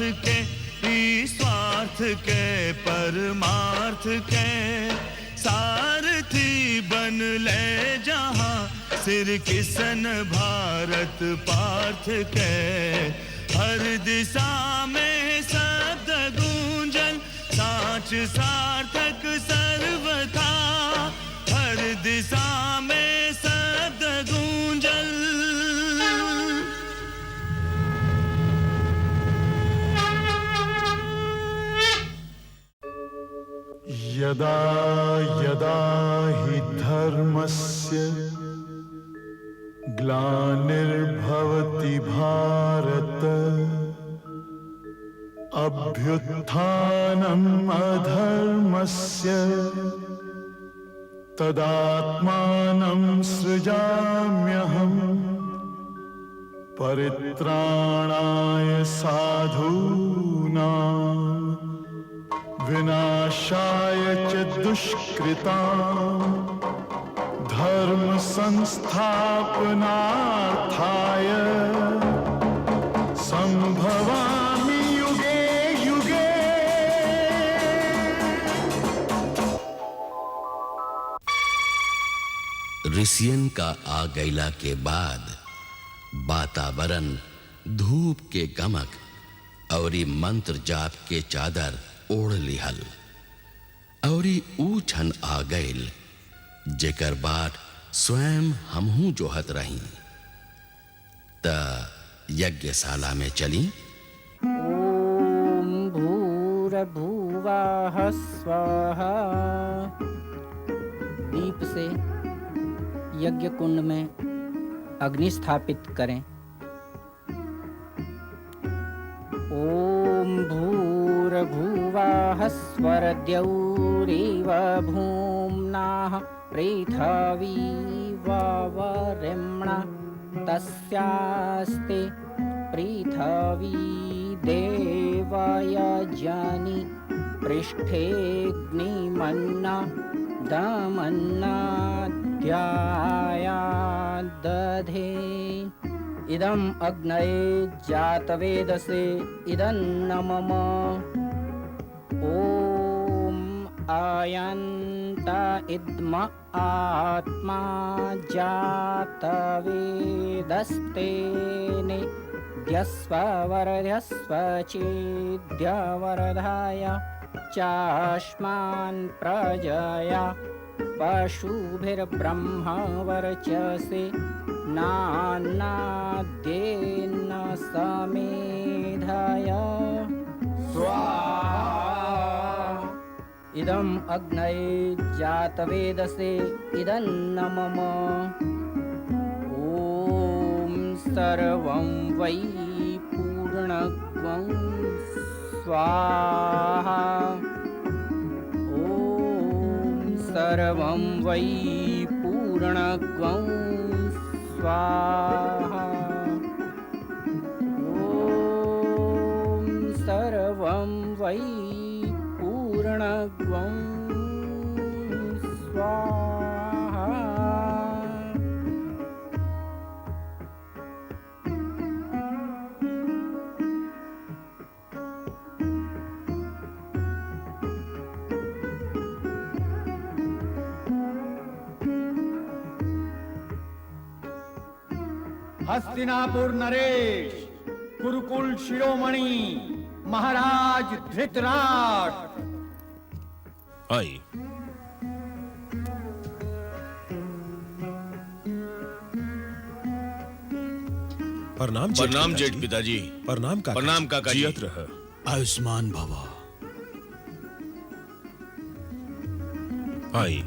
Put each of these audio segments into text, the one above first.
के स्वार्थ के परमार्थ के सारथी बन ले जहां सिर किसन भारत पार्थ के हर दिशा में शब्द गूंजन साच सार्थक सर्वथा हर दिशा में शब्द गूंजन यदा यदा हि धर्मस्य ग्लानिर्भवति भारत अभ्युत्थानम् अधर्मस्य तदात्मानं सृजाम्यहम् परित्राणाय साधूनां विनाशाय च दुष्कृतां धर्म संस्थापनार्थाय संभवामि युगे युगे। ऋषियन का आ गईला के बाद वातावरण धूप के गमक औरी मंत्र जाप के चादर ओढ़ लिहल औरी ऊछन आ गईल जेकर बाट स्वयं हमहू जोहत रही त यज्ञशाला में चली। ओम भूर्भुवः स्वः। दीप से यज्ञ कुंड में अग्नि स्थापित करें। ओम भूर्भुवः स्वरद्यौरिव भूम्नाः पृथिवी वरेण्या तस्यास्ते पृथिवी देवयजनि पृष्ठेऽग्निमन्ना दमन्नाद्याया दधे। इदम् अग्नये जातवेदसे इदं न मम। ॐ आयन्त इद्म आत्मा जातवेदस्तेने द्यस्ववर्धस्व चेद्यवर्धाय चास्मान् प्रजया पशुभिर्ब्रह्मवर्चसे नान्नाद्येन समेधय। स्वाहा। इदम् अग्नये जातवेदसे इदं न मम। ॐ सर्वं वै पूर्णत्वं स्वाहा। ॐ सर्वं वै पूर्णत्वं स्वाहा। ॐ सर्वं वै पूर्णत्वं स्वाहा। हस्तिनापुर नरेश कुरुकुल शिरोमणि महाराज धृतराष्ट्र। आई प्रणाम जेठ पिताजी। प्रणाम काका जी। जियत रह। आयुष्मान भवा। आई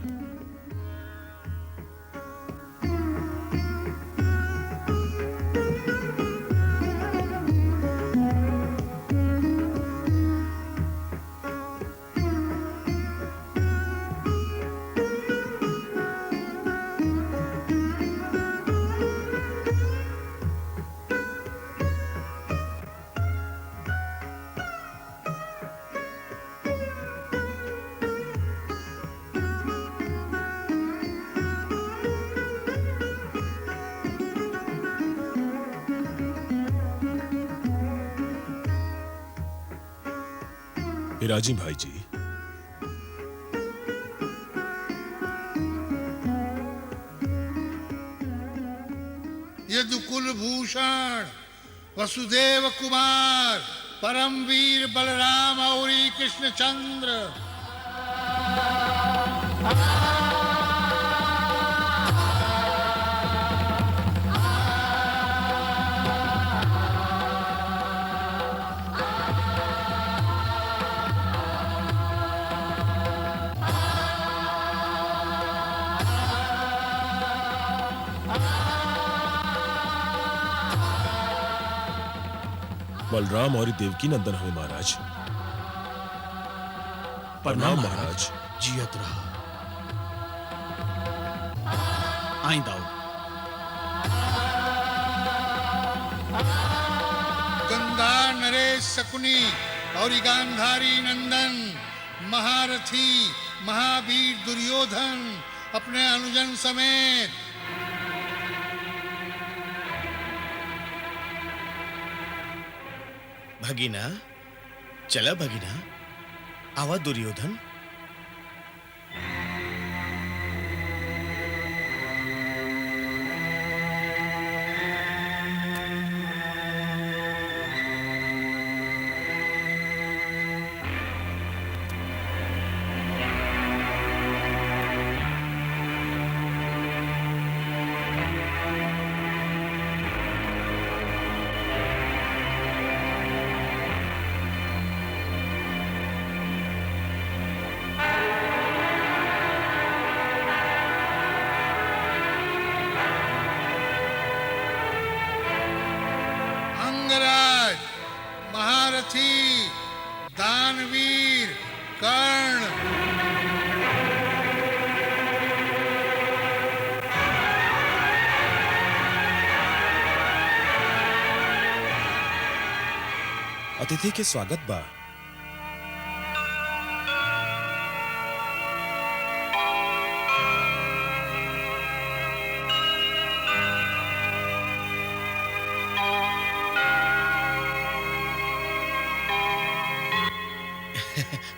पिराजी भाई जी, यदुकुल भूषण वसुदेव कुमार परमवीर बलराम और कृष्णचंद्र। बलराम और देवकी नंदन हमें महाराज। प्रणाम महाराज। जियत रहा। आइंदा आओ। गंगा नरेश शकुनी और गांधारी नंदन महारथी महावीर दुर्योधन अपने अनुजन समेत। भगीना, चला भगीना, आवा दुर्योधन। अंगराज महारथी दानवीर कर्ण। अतिथि के स्वागत बा।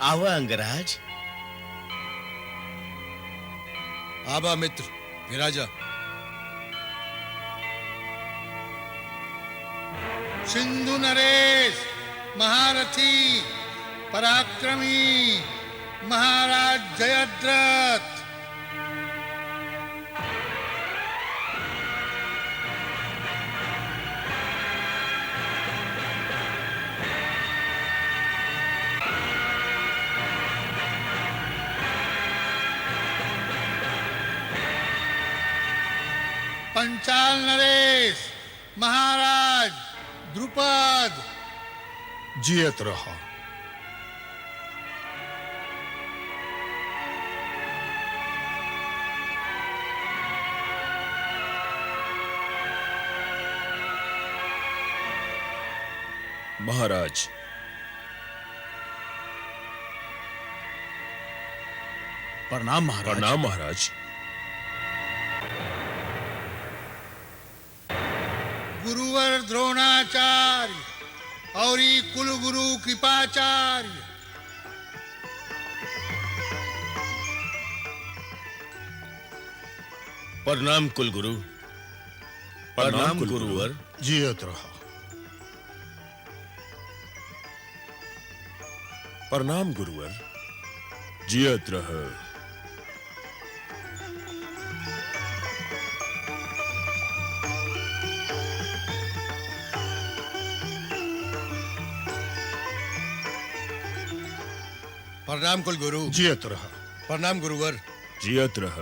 आवा अंगराज। आबा मित्र विराजा। सिंधु नरेश महारथी पराक्रमी महाराज जयद्रथ। पंचाल नरेश महाराज द्रुपद। जियत रहा। महाराज, प्रणाम महाराज। प्रणाम महाराज। गुरुवर द्रोणाचार्य और कुल गुरु कृपाचार्य। प्रणाम कुलगुरु। प्रणाम गुरुवर। जियत रहा। प्रणाम गुरुवर। जियत रह। प्रणाम कुल गुरु। जियत रहा। प्रणाम गुरुवर। जियत रह।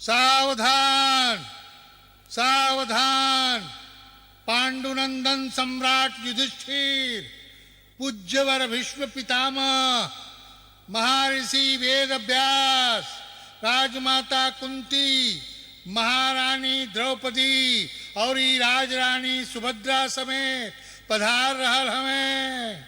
सावधान सावधान। पांडुनंदन सम्राट युधिष्ठिर पूज्यवर भीष्म पितामह, महर्षि वेद व्यास, राजमाता कुंती, महारानी द्रौपदी और ई राजरानी सुभद्रा समेत पधार रहल हमें।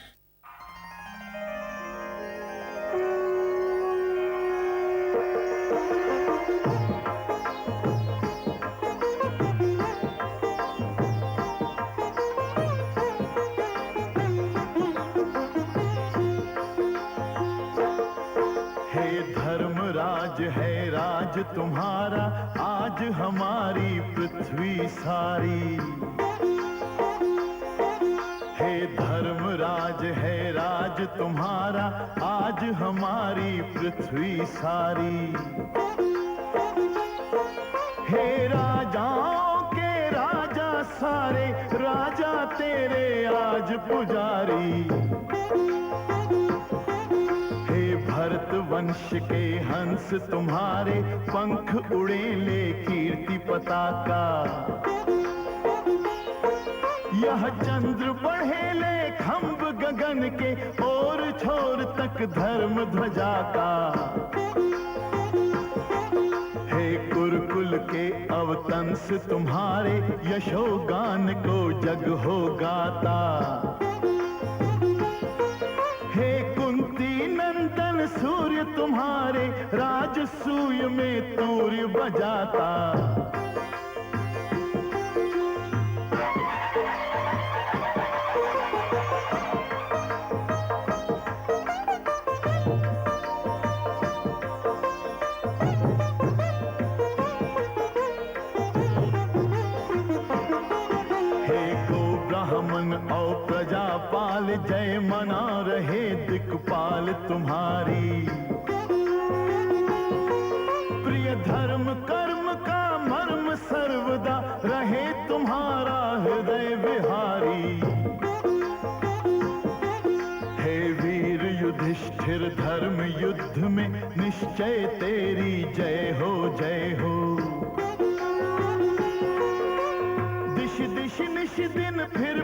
धर्मराज है राज तुम्हारा, आज हमारी पृथ्वी सारी। हे धर्मराज है राज तुम्हारा, आज हमारी पृथ्वी सारी। हे राजाओं के राजा सारे, राजा तेरे आज पुजारी। भरत वंश के हंस तुम्हारे, पंख उड़े ले कीर्ति पताका। यह चंद्र बढ़े ले खंभ गगन के, और छोर तक धर्म ध्वजा का। हे कुरुकुल के अवतंस तुम्हारे, यशोगान को जग हो गाता। हे कुंती नंदन सूर्य तुम्हारे, राजसूय में तूर्य बजाता। ब्राह्मण और प्रजापाल, जय मना रहे दिक्पाल तुम्हारी। प्रिय धर्म कर्म का मर्म सर्वदा, रहे तुम्हारा हृदय विहारी। हे वीर युधिष्ठिर धर्म युद्ध में, निश्चय तेरी जय हो जय हो। दिश निश दिन फिर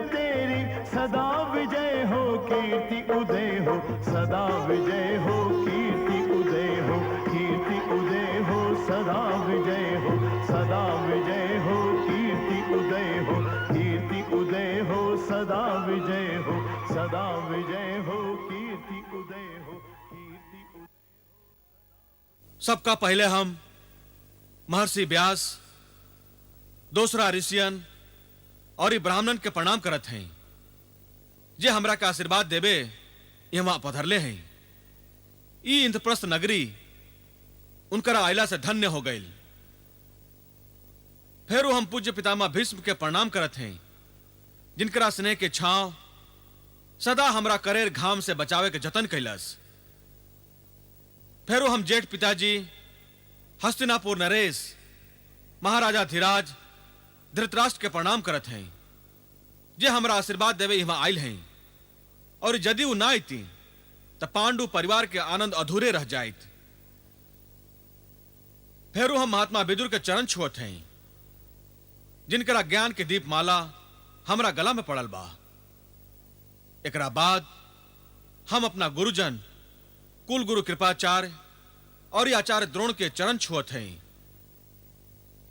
तेरी, सदा विजय हो कीर्ति उदय हो। सदा विजय हो कीर्ति उदय हो, कीर्ति उदय हो सदा विजय हो। सदा विजय हो कीर्ति उदय हो, कीर्ति उदय हो सदा विजय हो। सदा विजय हो कीर्ति उदय हो, कीर्ति उदय हो। सबका पहले हम महर्षि व्यास, दूसरा ऋषियन और ये ब्राह्मणन के प्रणाम करत हैं, जे हमरा का आशीर्वाद देवे यहाँ पधरले हैं। ई इंद्रप्रस्थ नगरी उनकर आयला से धन्य हो गई। फिर हम पूज्य पितामह भीष्म के प्रणाम करत हैं, जिनकरा स्नेह के छांव सदा हमरा करेर घाम से बचावे के जतन कैलस। फिर हम जेठ पिताजी हस्तिनापुर नरेश, महाराजा धीराज, धृतराष्ट्र के प्रणाम करत हैं, जे हमरा आशीर्वाद देवे यहाँ आयल हैं। और यदि वो ना आती तो पांडु परिवार के आनंद अधूरे रह जाइत। फिर हम महात्मा विदुर के चरण छुअत हैं, जिनकरा ज्ञान के दीप माला हमरा गला में पड़ल बा। एकरा बाद हम अपना गुरुजन कुल गुरु कृपाचार्य और आचार्य द्रोण के चरण छुअत हैं।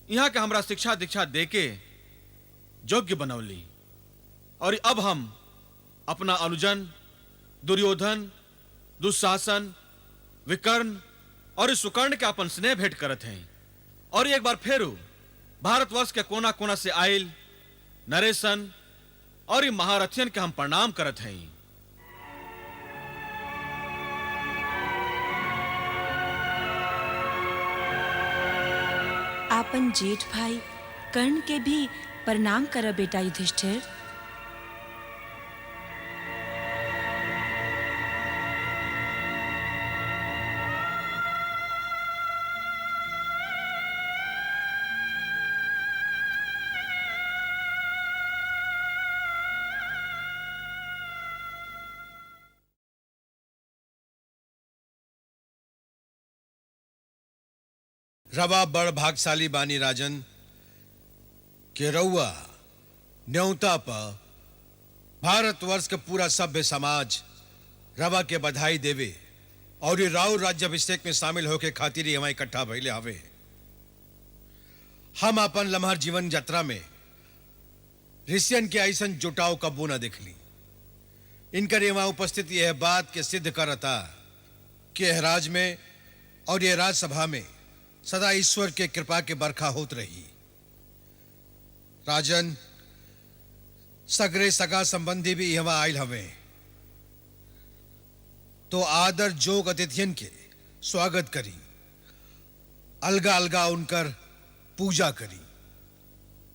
यहाँ के हमरा शिक्षा दीक्षा देके योग्य बनौली। और अब हम अपना अनुजन दुर्योधन, दुशासन, विकर्ण और सुकर्ण के अपन स्नेह भेंट करत हैं। और एक बार फिर भारतवर्ष के कोना कोना से आयल नरेशन और महारथियन के हम प्रणाम करत हैं। आपन जेठ भाई कर्ण के भी प्रणाम कर बेटा युधिष्ठिर। रवा बड़ भागशाली बानी राजन के रउआ न्योता पर भारतवर्ष का पूरा सभ्य समाज रवा के बधाई देवे और ये राव राज्याभिषेक में शामिल होके खातिर यहाँ इकट्ठा भइले हवे। हम अपन लम्हर जीवन यात्रा में ऋषियन के ऐसन जुटाव कबू न देखली। इनकर यहाँ उपस्थिति यह बात के सिद्ध करता कि यह राज में और यह राज्यसभा में सदा ईश्वर के कृपा के बरखा होत रही। राजन, सगरे सगा संबंधी भी यहाँ आयल हवे, तो आदर जोग अतिथियन के स्वागत करी, अलगा अलगा उनकर पूजा करी।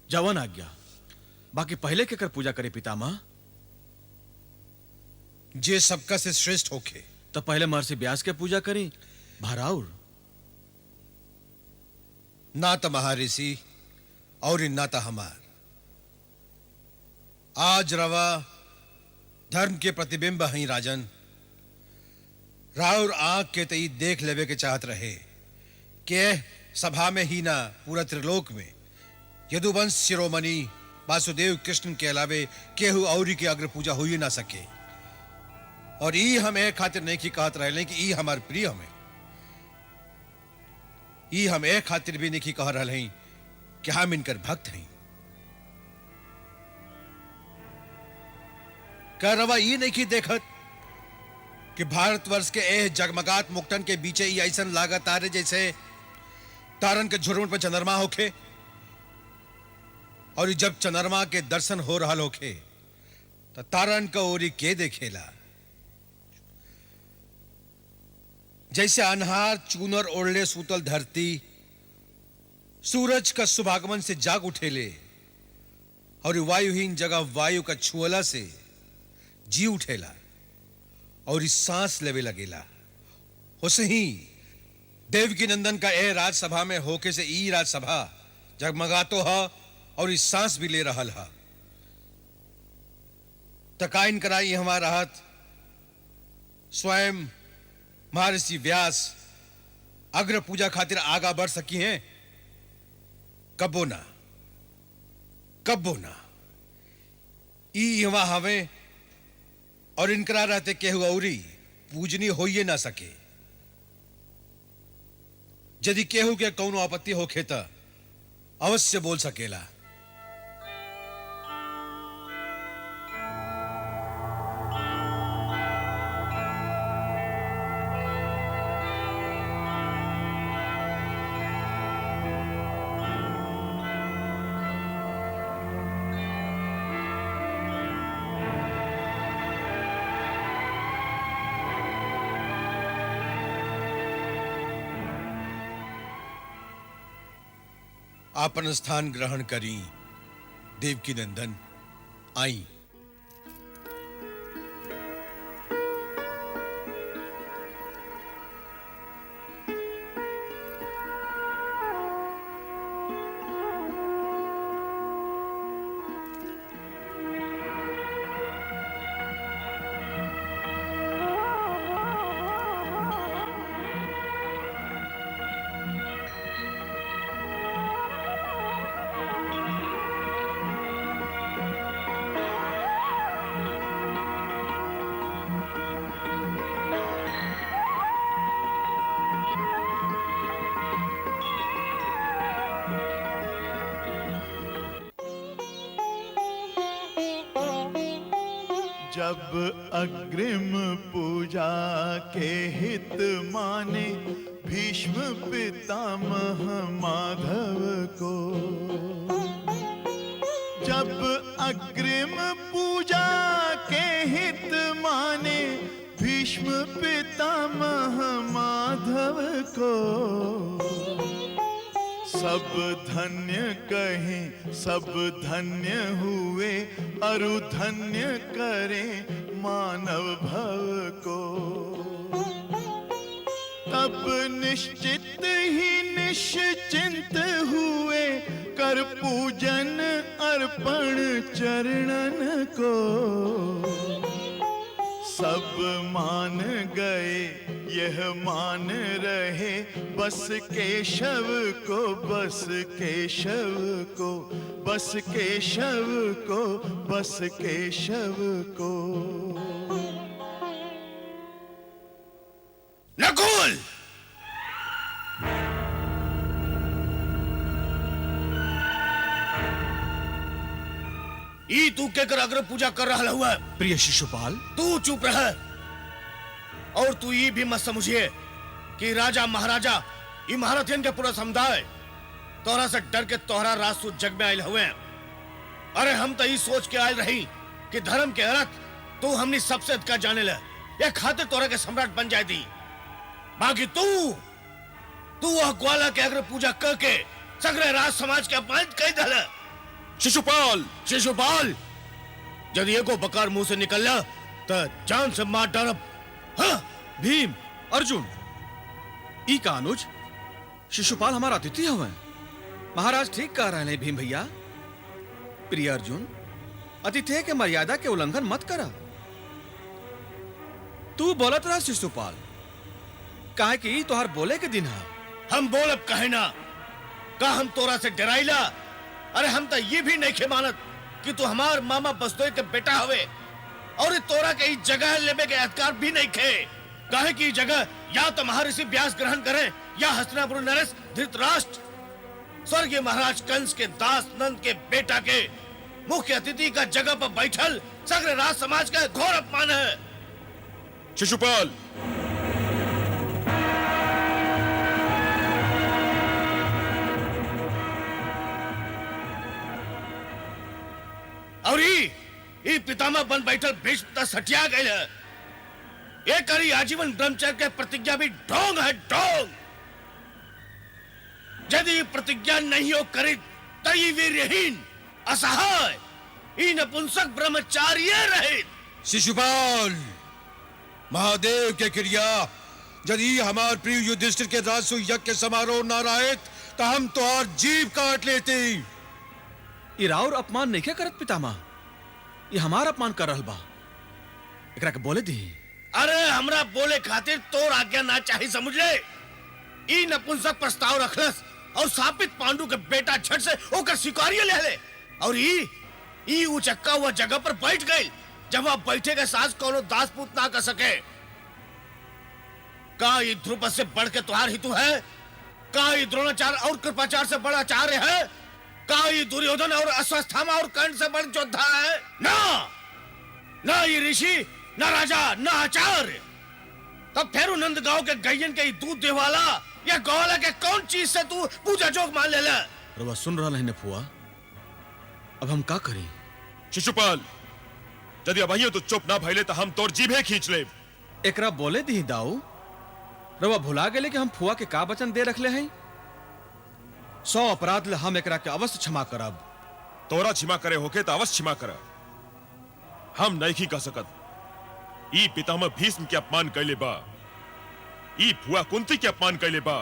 जवन आज्ञा। बाकी पहले के कर पूजा करे पितामह? जे सबका से श्रेष्ठ होके। तो पहले महर्षि व्यास के पूजा करी भाराउर। ना तो महर्षि और ना तो हमार। आज रवा धर्म के प्रतिबिंब हैं राजन। राउर आंख के तई देख लेवे के चाहत रहे कि सभा में ही ना पूरा त्रिलोक में यदुवंश शिरोमणि वासुदेव कृष्ण के अलावे केहू औरी के अग्र पूजा हो ही ना सके। और ई हमें खातिर नहीं की कहत रहे कि ई हमार प्रिय हमें। ई हम एक खातिर भी नहीं की कह रहे हैं कि हम इनकर भक्त हैं। कह रवा ई नहीं की देखत कि भारतवर्ष के एह जगमगात मुक्तन के बीचे ई ऐसन लागत आ रहे जैसे तारन के झुरमुट पर चंद्रमा होखे। और जब चंद्रमा के दर्शन हो रहा होखे तो तारन का ओरी के देखेला। जैसे अनहार चूनर ओढ़ले सूतल धरती सूरज का शुभागमन से जाग उठेले और वायुहीन जगह वायु का छुअला से जी उठेला और इस सांस लेवे लगेला। उसे ही देवकी नंदन का ए राज्यसभा में होके से ई राज्यसभा जगमगातो है और इस सांस भी ले रहा है। तकाइन कराई हमारा हाथ स्वयं महर्षि व्यास अग्र पूजा खातिर आगा बढ़ सकी हैं? कबो ना, कबो ना। ई यहाँ हवे और इनकरा रहते केहू औरी पूजनी होइए ना सके। यदि केहू के कौनो आपत्ति होखे त अवश्य बोल सकेला। आपन स्थान ग्रहण करी देवकी नंदन। आई। जब अग्रिम पूजा के हित माने भीष्म पितामह माधव को। जब अग्रिम पूजा के हित माने भीष्म पितामह माधव को। सब धन्य कहें सब धन्य हुए अरु धन्य करें मानव भव को। तब निश्चित ही निश्चिंत हुए कर पूजन अर्पण चरणन को। सब मान गए, यह मान रहे बस केशव को, बस केशव को, बस केशव को, बस केशव को। नकुल! ई तू के कर अग्र पूजा कर रहा हुआ? प्रिय शिशुपाल, तू चुप रह। और तू ये भी मत समझिए कि राजा महाराजा ये महारथियन के पूरा समुदाय तोहरा से डर के तोहरा राजसूत जग में आयल हुए। अरे हम तो ये सोच के आयल रही कि धर्म के अर्थ तू हमनी सबसे अधिक जाने ले, ये खातिर तोहरा के सम्राट बन जाए दी। बाकी तू वह ग्वाला के अग्र पूजा करके सगरे राज समाज के अपमानित कर दल। शिशुपाल! शिशुपाल! यदि एको बकार मुंह से निकलला तो जान से मार डालब। हाँ? भीम, अर्जुन, ई का अनुज शिशुपाल हमारा अतिथि हुए। महाराज ठीक कह रहे हैं भीम भैया। प्रिय अर्जुन, अतिथि के मर्यादा के उल्लंघन मत करा। तू बोलत रहा शिशुपाल, काहे कि तोहर बोले के दिन है। हम बोलब कहे ना, का हम तोरा से डराइला? अरे हम तो ये भी नहीं खे मानत कि तू हमार मामा बस्तोय के बेटा हवे, और तोरा के इस जगह लेवे के अधिकार भी नहीं खे। काहे कि जगह या तो महर्षि व्यास ग्रहण करे या हस्तिनापुर नरेश धृतराष्ट्र स्वर्गीय महाराज कंस के दास नंद के बेटा के मुख्य अतिथि का जगह पर बैठल सगरे राज समाज का घोर अपमान है। शिशुपाल! और ई पितामह बन बैठल भीष्म सटिया गए है। ये करी आजीवन ब्रह्मचर्य के प्रतिज्ञा भी ढोंग है, ढोंग। यदि प्रतिज्ञा नहीं हो करी तो ये वीरहीन असहाय ई नपुंसक ब्रह्मचार्य रहे। शिशुपाल, महादेव के क्रिया यदि हमार प्रिय युधिष्ठिर के राजसु यज्ञ के समारोह न रहे तो हम तो और जीव काट लेते। इराउर अपमान नहीं क्या करत पितामह, ये हमारा अपमान कर रहल बा। एकरा के बोले दी। अरे हमरा बोले खातिर तोर आज्ञा ना चाहिए, समझ ले। ई नपुंसक प्रस्ताव रखलस और सापित पांडु के बेटा झट से ओकर स्वीकार्य ले ले, और ई उचक्का हुआ जगह पर बैठ गई। जब वह बैठे के साथ कोनो दासपूत ना कर सके। का ये ध्रुपद से बढ़ के तुहार हितु है? का ये द्रोणाचार्य और कृपाचार्य से बड़ा आचार्य है? का ये दुर्योधन और अश्वत्थामा और कर्ण से बड़ योद्धा है? ना ये ऋषि, ना राजा, ना आचार्य। तब फिर नंद गांव के गैयन के दूध देवाला या गौला के कौन चीज से तू पूजा जोग मान ले? रवा सुन रहा है फुआ, अब हम का करें? शिशुपाल, यदि अबहियो तो चुप ना भइले तो हम तोर जीभे खींच ले। एकरा बोले दी दाऊ। रवा भुला गेले कि हम फुआ के का वचन दे रखले हैं। 100 अपराध ले हम एकरा के अवश्य क्षमा करब। तोरा क्षमा करे होके तो अवश्य क्षमा करब। हम नहीं कह सकत ई पितामह भीष्म के अपमान कैले बा, ई फुआ कुंती के अपमान कैले बा,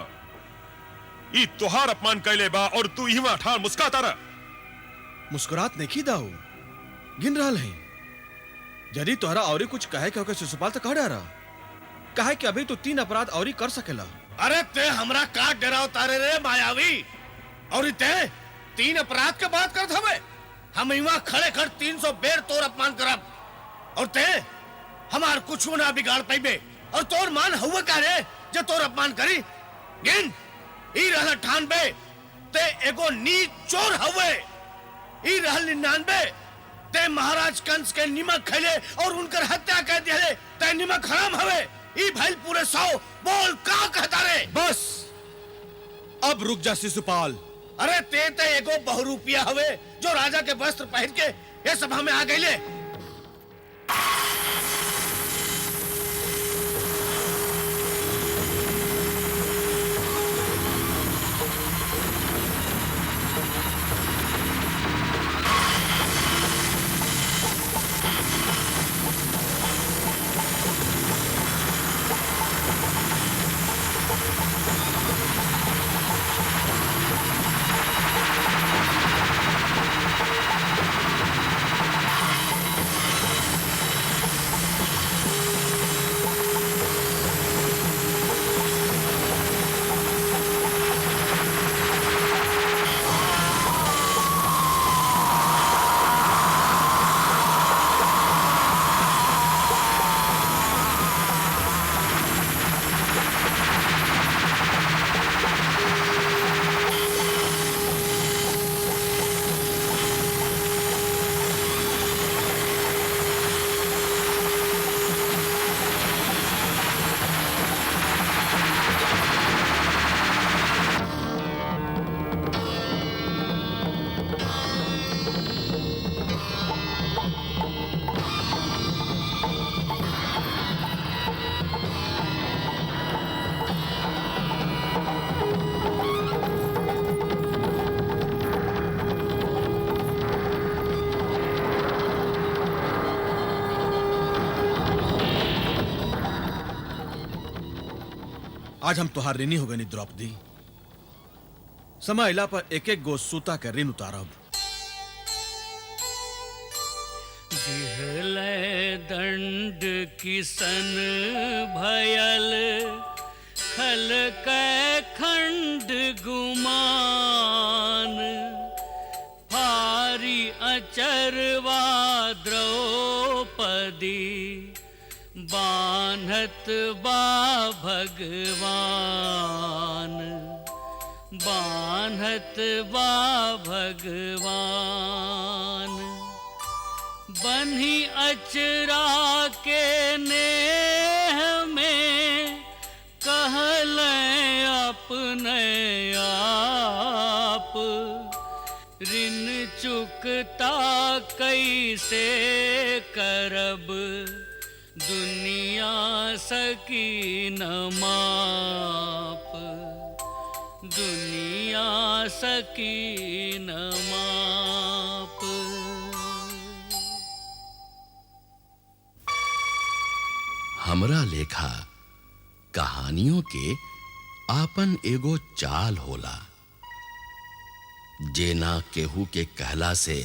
ई तोहार अपमान कैले बा, और तू इहवा ठाड़ मुस्कुराता रह। मुस्कुरात नहीं दाऊ, गिन रहल है। यदि तोहरा और कुछ कहे के शिशुपाल तो कह डारा, कहे कि अभी तो 3 अपराध और कर सकेला। अरे ते हमरा का डराव तारे रे मायावी, और ते 3 अपराध के बात करत हवे। हम इवा खड़े खड़ 300 बेर तोर अपमान करब, और ते हमार कुछ ना बिगाड़ पाइबे। और तोर मान हुआ का रे जो तोर अपमान करी? गिन, ई रहल 98, ते एगो नीच चोर हवे। ई रहल 99, ते महाराज कंस के निमक खैले और उनकर हत्या कर दिले, ते निमक हराम हवे। ई भइल पूरे 100। बोल का कहता रे? बस अब रुक जा शिशुपाल। अरे ते एगो बहुरूपिया हवे जो राजा के वस्त्र पहन के ये सभा में आ गईले। आज हम तुहार ऋणी हो गए द्रौपदी। समय अला पर एक एक गो सूता के ऋण उतारब। दिहले दंड किसन भयल खल कै खंड गुमान हारी अचरवा द्रौपदी बान्हत बा भगवान बान्हत बा भगवान बन्ही अचरा के नेह में कहल अपने आप ऋण चुकता कैसे करब दुनिया सकी न माप दुनिया सकी न माप। हमरा लेखा कहानियों के आपन एगो चाल होला जे ना केहू के कहला से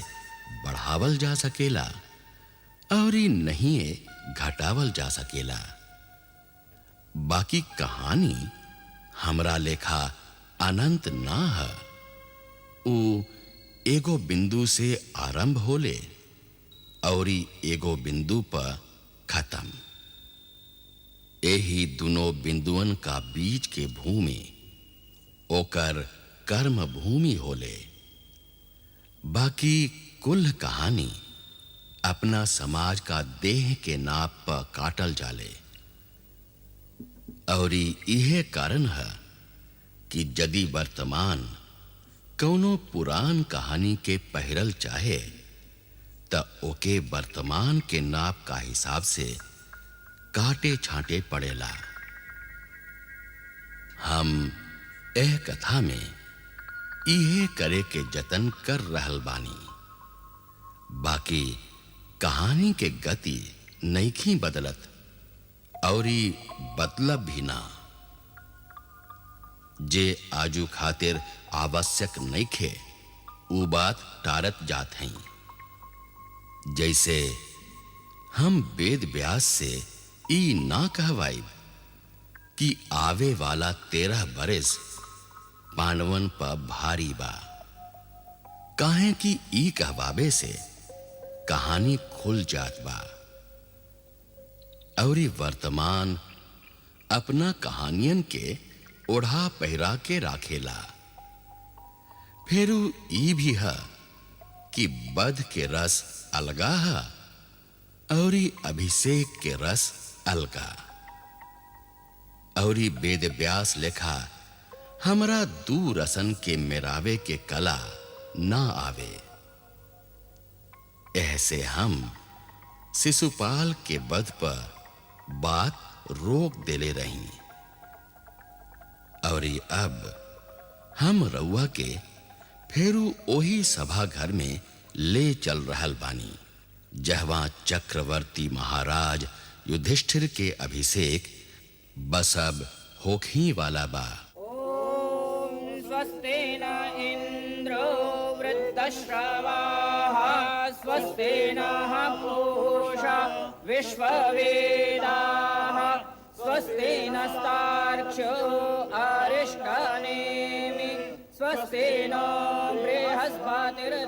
बढ़ावल जा सकेला और नहीं घटावल जा सकेला। बाकी कहानी हमरा लेखा अनंत ना है। ऊ एगो बिंदु से आरंभ होले और एगो बिंदु पर खत्म। एही दोनों बिंदुअन का बीच के भूमि ओकर कर्म भूमि होले। बाकी कुल कहानी अपना समाज का देह के नाप पर काटल जाले और इहे कारण है कि यदि वर्तमान कौनो पुरान कहानी के पहिरल चाहे त ओके वर्तमान के नाप का हिसाब से काटे छांटे पड़ेला। हम एह कथा में इहे करे के जतन कर रहल बानी। बाकी कहानी के गति नईखी बदलत और बदलब भी ना। जे आजू खातिर आवश्यक नईखे ऊ बात टारत जात हैं। जैसे हम वेद व्यास से ई ना कहवाइब कि आवे वाला 13 बरस पांडवन पर भारी बा। काहे कि ई कहवाबे से कहानी खुल जात बा और वर्तमान अपना कहानियन के ओढ़ा पहिरा के राखेला। फिर ई भी है कि बध के रस अलगा है और अभिषेक के रस अलगा। और वेद व्यास लेखा हमरा दू रसन के मेरावे के कला ना आवे। ऐसे हम शिशुपाल के वध पर बात रोक देले रही और अब हम रउआ के फेरू ओही सभा घर में ले चल रहल बानी जहवा चक्रवर्ती महाराज युधिष्ठिर के अभिषेक बसब होखी वाला बा। ओम स्वस्ति न इंद्रो वृद्धश्रवाः स्वस्ति नः पूषा विश्ववेदाः स्वस्ति नस्तार्क्ष्यो अरिष्टनेमि स्वस्ति नो बृहस्पतिर्दधातु।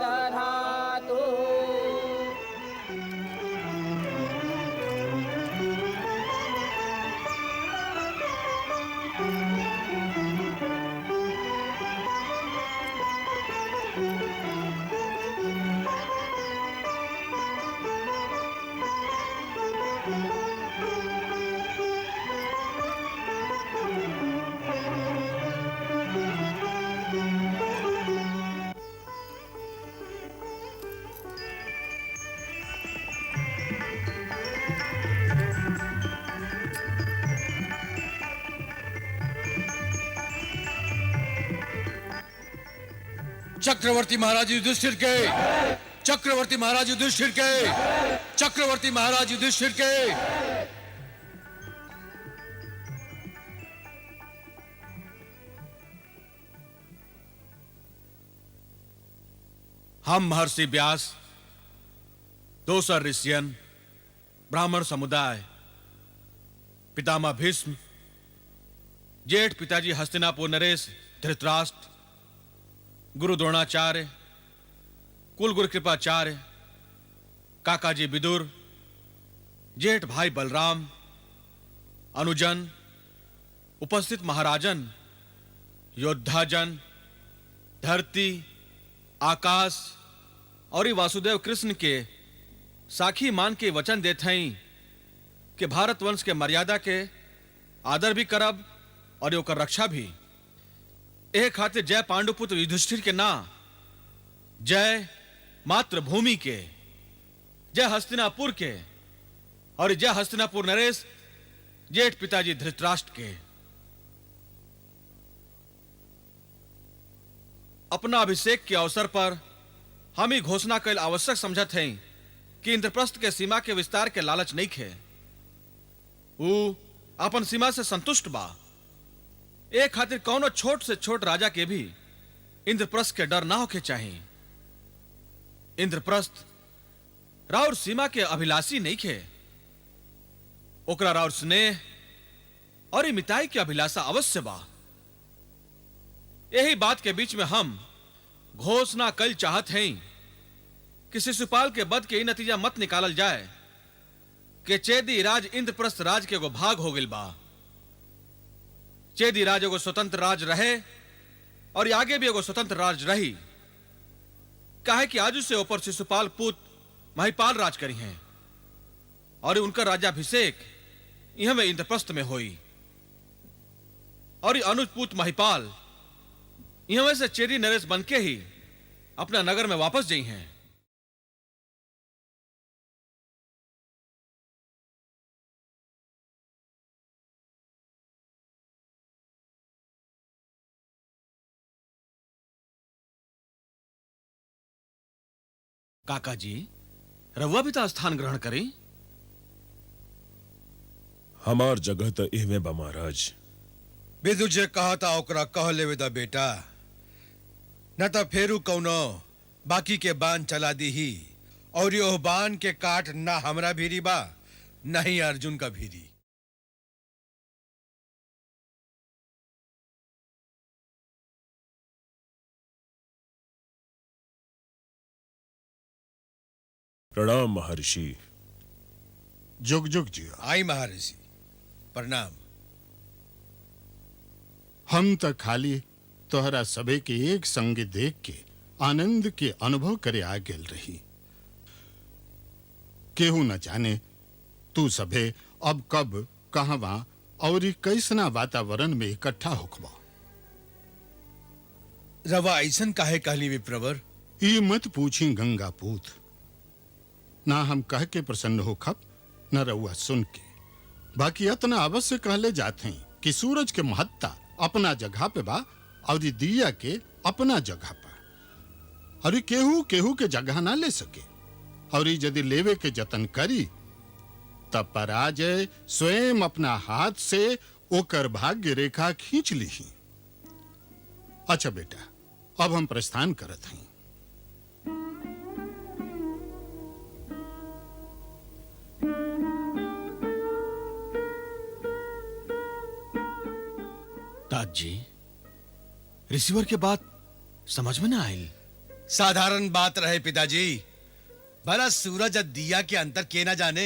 चक्रवर्ती महाराज युधिष्ठिर के चक्रवर्ती महाराज युधिष्ठिर के चक्रवर्ती महाराज युधिष्ठिर के। हम महर्षि व्यास, दोसर ऋषियन, ब्राह्मण समुदाय, पितामह भीष्म, जेठ पिताजी हस्तिनापुर नरेश धृतराष्ट्र, गुरु द्रोणाचार्य, कुल गुरु कृपाचार्य, काकाजी विदुर, जेठ भाई बलराम, अनुजन, उपस्थित महाराजन, योद्धाजन, धरती, आकाश और वासुदेव कृष्ण के साखी मान के वचन देते हैं कि भारत वंश के मर्यादा के आदर भी करब और ओकर रक्षा भी। एह खातिर जय पांडुपुत्र युधिष्ठिर के ना, जय मातृभूमि के, जय हस्तिनापुर के और जय हस्तिनापुर नरेश जेठ पिताजी धृतराष्ट्र के। अपना अभिषेक के अवसर पर हम ही घोषणा कल आवश्यक समझत हैं कि इंद्रप्रस्थ के सीमा के विस्तार के लालच नहीं खे। वो अपन सीमा से संतुष्ट बा। एक खातिर कौनो छोट से छोट राजा के भी इंद्रप्रस्थ के डर ना होके चाहिए। इंद्रप्रस्थ राउर सीमा के अभिलाषी नहीं खे। ओकरा राउर स्नेह और मिताई की अभिलाषा अवश्य बा। यही बात के बीच में हम घोषणा कल चाहत हैं कि शिशुपाल के वध के ही नतीजा मत निकालल जाए कि चेदी राज इंद्रप्रस्थ राज के एगो भाग हो गइल बा। चेदी राज एगो स्वतंत्र राज रहे और आगे भी एगो स्वतंत्र राज रही। काहे कि आजू से ऊपर शिशुपाल पुत्र महिपाल राज करी हैं और उनका राजाभिषेक यह में इंद्रप्रस्थ में हुई और अनुज पुत्र महिपाल यह में से चेदी नरेश बनके ही अपना नगर में वापस गई हैं। काका जी, रउआ भी तो स्थान ग्रहण करें। हमार जगह तो इहमे बा महाराज। विदु जे कहा था ओकरा कह लेवे दा बेटा, न तो फेरू कौनो बाकी के बान चला दी ही और यो बान के काट ना हमरा भीरी बा न ही अर्जुन का भीरी। प्रणाम महर्षि। जुग जुग जियो। आई महर्षि, प्रणाम। हम तो खाली तोहरा सबे के एक संग देख के आनंद के अनुभव करे आ गेल रही। केहू न जाने तू सबे अब कब कहवा और कैसना वातावरण में इकट्ठा होखबा। रवा ऐसन काहे कहली विप्रवर? ई मत पूछी गंगा पूत। ना हम कह के प्रसन्न हो खप न रउआ सुन के। बाकी इतना अवश्य कहले जाते हैं कि सूरज के महत्ता अपना जगह पे बा और दिया के अपना जगह पर। और केहू केहू के जगह ना ले सके और यदि लेवे के जतन करी तब पराजय स्वयं अपना हाथ से ओकर भाग्य रेखा खींच ली। अच्छा बेटा, अब हम प्रस्थान करत हैं। जी, रिसीवर के बात समझ में ना आई। साधारण बात रहे पिताजी। भला सूरज और दिया के अंतर के ना जाने।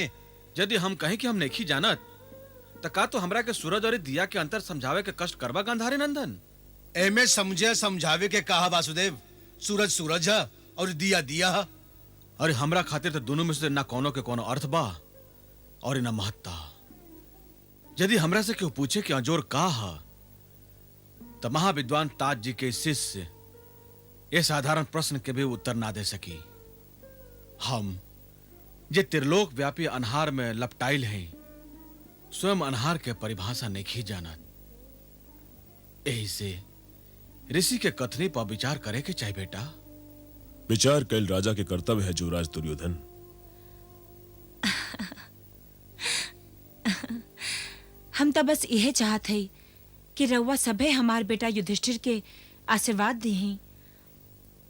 यदि हम कहें कि हम नहीं जानत तो का तो हमरा के सूरज और दिया के अंतर समझावे के कष्ट करबा गांधारी नंदन। एमे समझे समझावे के कहा वासुदेव। सूरज सूरज है और दिया दिया है। अरे हमरा खातिर तो दोनों में से ना कोनो के कोनो अर्थ बा और ना महत्ता। यदि हमरा से क्यों पूछे कि अजोर का है तो महाविद्वान ताज जी के शिष्य ये साधारण प्रश्न के भी उत्तर ना दे सकी। हम जे त्रिलोक व्यापी अनहार में लपटाइल हैं, स्वयं अनहार के परिभाषा नहीं जानत। यही से ऋषि के कथनी पर विचार करे के चाहे बेटा। विचार कैल राजा के कर्तव्य है जुराज दुर्योधन। हम तो बस यह चाहत है कि रउआ सभे हमार बेटा युधिष्ठिर के आशीर्वाद दी।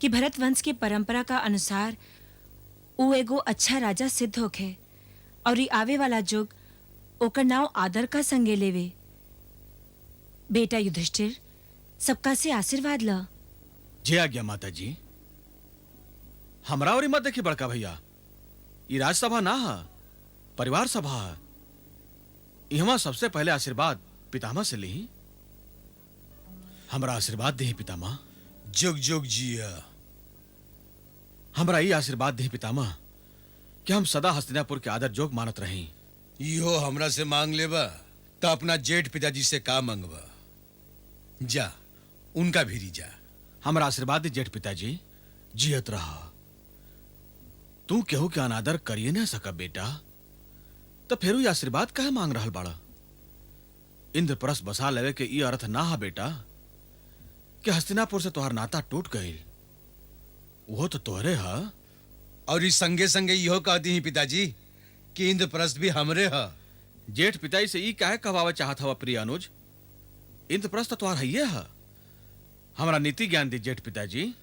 कि भरत वंश की परंपरा का अनुसार ऊ एगो अच्छा राजा सिद्ध होखे और आवे वाला जुग ओकर नाव आदर का संगे लेवे। बेटा युधिष्ठिर, सबका से आशीर्वाद ल। जय आज्ञा माता जी। हमरा और मत देखी बड़का भैया, ये राजसभा ना है, परिवार सभा है। इहमा सबसे पहले आशीर्वाद पितामह से ली। हमरा आशीर्वाद दे पितामह। जुग जुग जिया। हमरा ये आशीर्वाद दे पितामह कि हम सदा हस्तिनापुर के आदर जोग मानत रही। इहो हमरा से मांग लेबा तो अपना जेठ पिताजी से का मांगबा। जा उनका भीरी जा। हमरा आशीर्वाद दे जेठ पिताजी, जियत रहा। तू केहू के अनादर करिए ना सका बेटा, तो फिर ये आशीर्वाद काहे मांग रहल बाड़ा? इंद्रप्रस्थ बसा लेवे के ये अर्थ ना हा बेटा कि हस्तिनापुर से तोहर नाता टूट गईल। वो तो तोहरे हा। और इस संगे संगे इहो कहती ही पिताजी कि इंद्रप्रस्थ भी हमरे हा। जेठ पिताजी से ई काहे कहवावे चाहत हवा प्रिय अनुज? इंद्रप्रस्थ तोहर हइये हा। हमरा नीति ज्ञान दी जेठ पिताजी।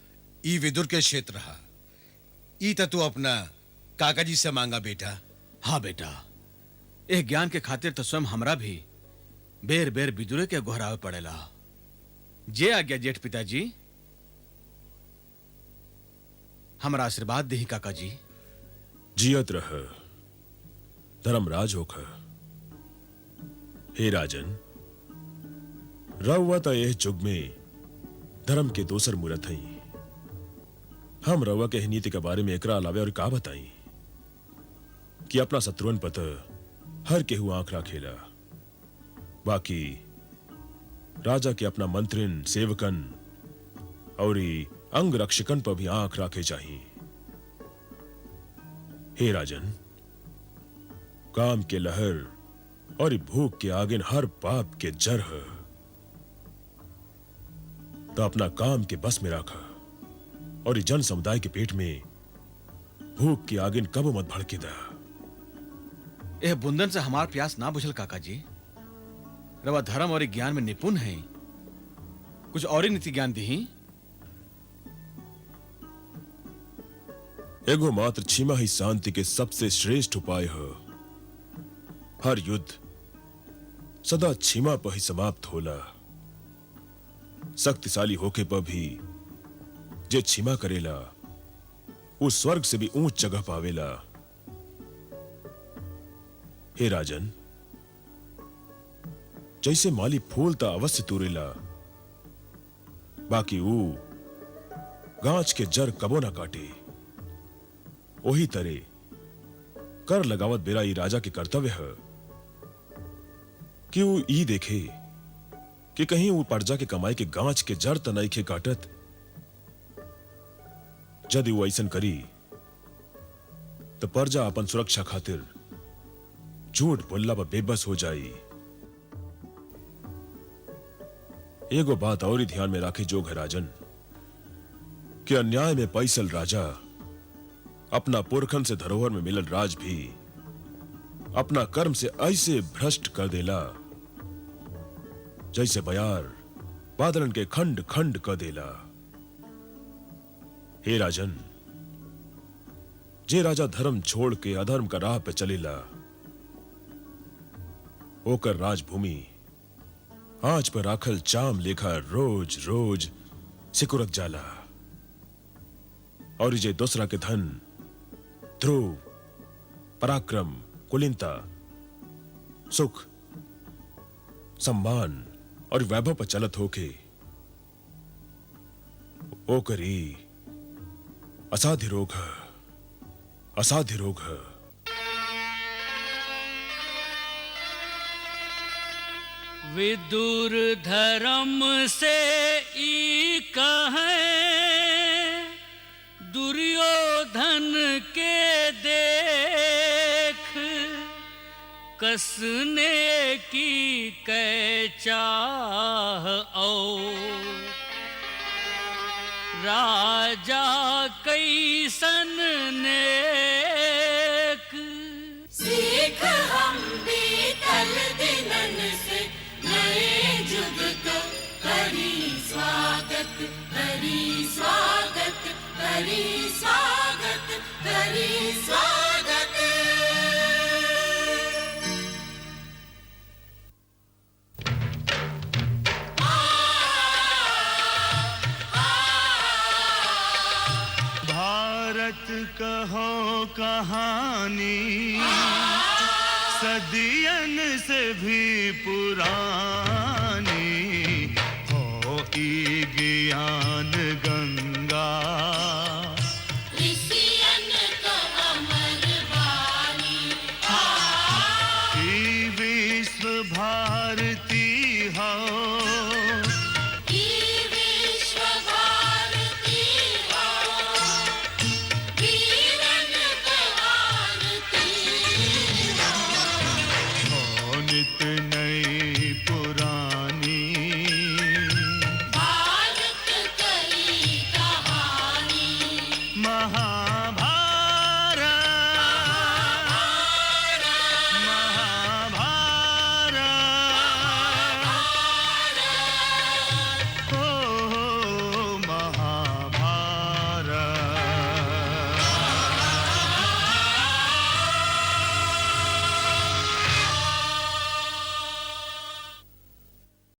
ई विदुर के क्षेत्र हा। ई तो तू अपना काका जी से मांगा बेटा। हाँ बेटा, एह ज्ञान के खातिर तो स्वयं हमरा भी बेर बेर विदुरे के गोहरावे पड़ेला। जे आज्ञा जेठ पिताजी। हमरा आशीर्वाद दी काका जी। जियत रह, धर्मराज होख। हे राजन, रउआ त एह जुग में धर्म के दोसर मूरत हई। हम रउआ के नीति के बारे में एकरा अलावे और का बताई कि अपना शत्रुन पत हर केहू आंख राखेला। बाकी राजा के अपना मंत्रिन, सेवकन और अंग रक्षकन पर भी आंख राखे चाहिए। हे राजन, काम के लहर और भूख के आगिन हर पाप के जर है, तो अपना काम के बस में रखा और जन समुदाय के पेट में भूख की आगिन कब मत भड़के दा। एह बुंदन से हमार प्यास ना बुझल काका जी। रवा धर्म और ज्ञान में निपुण है, कुछ और नीति ज्ञान दी। एगो मात्र क्षमा ही शांति के सबसे श्रेष्ठ उपाय है। हर युद्ध सदा क्षमा पर ही समाप्त होला। शक्तिशाली होके पर भी जे क्षमा करेला वो स्वर्ग से भी ऊंच जगह पावेला। हे राजन, जैसे माली फूल ता अवश्य तोरेला, बाकी वो गांच के जर कबो ना काटे। वही तरह कर लगावत बेरा ई राजा के कर्तव्य है कि वो ई देखे कि कहीं वो प्रजा के कमाई के गांच के जड़ त नइखे काटत। यदि वो ऐसन करी तो प्रजा अपन सुरक्षा खातिर झूठ बोलला पर बेबस हो जाई। एगो बात और ही ध्यान में राखे जोग है राजन कि अन्याय में पैसल राजा अपना पुरखन से धरोहर में मिलल राज भी अपना कर्म से ऐसे भ्रष्ट कर देला जैसे बयार बादलन के खंड खंड कर देला। हे राजन, जे राजा धर्म छोड़ के अधर्म का राह पे चलेला ओकर राजभूमि आज पर राखल चाम लेखा रोज रोज सिकुरत जाला। और जे दूसरा के धन, ध्रुव, पराक्रम, कुलीनता, सुख, सम्मान और वैभव पर चलत होके ओकरी असाध्य रोग है, असाध्य रोग है। विदुर धर्म से ई कहे दुर्योधन के देख कसने की कै चाह और राजा कैसन नेक। सीख हम बीतल दिनन से नए जुग को करी स्वागत, करी स्वागत। कहो कहानी सदियन से भी पुरानी हो ई ज्ञान गंगा ऋषियन को अमर वाणी ई विश्व भारती हो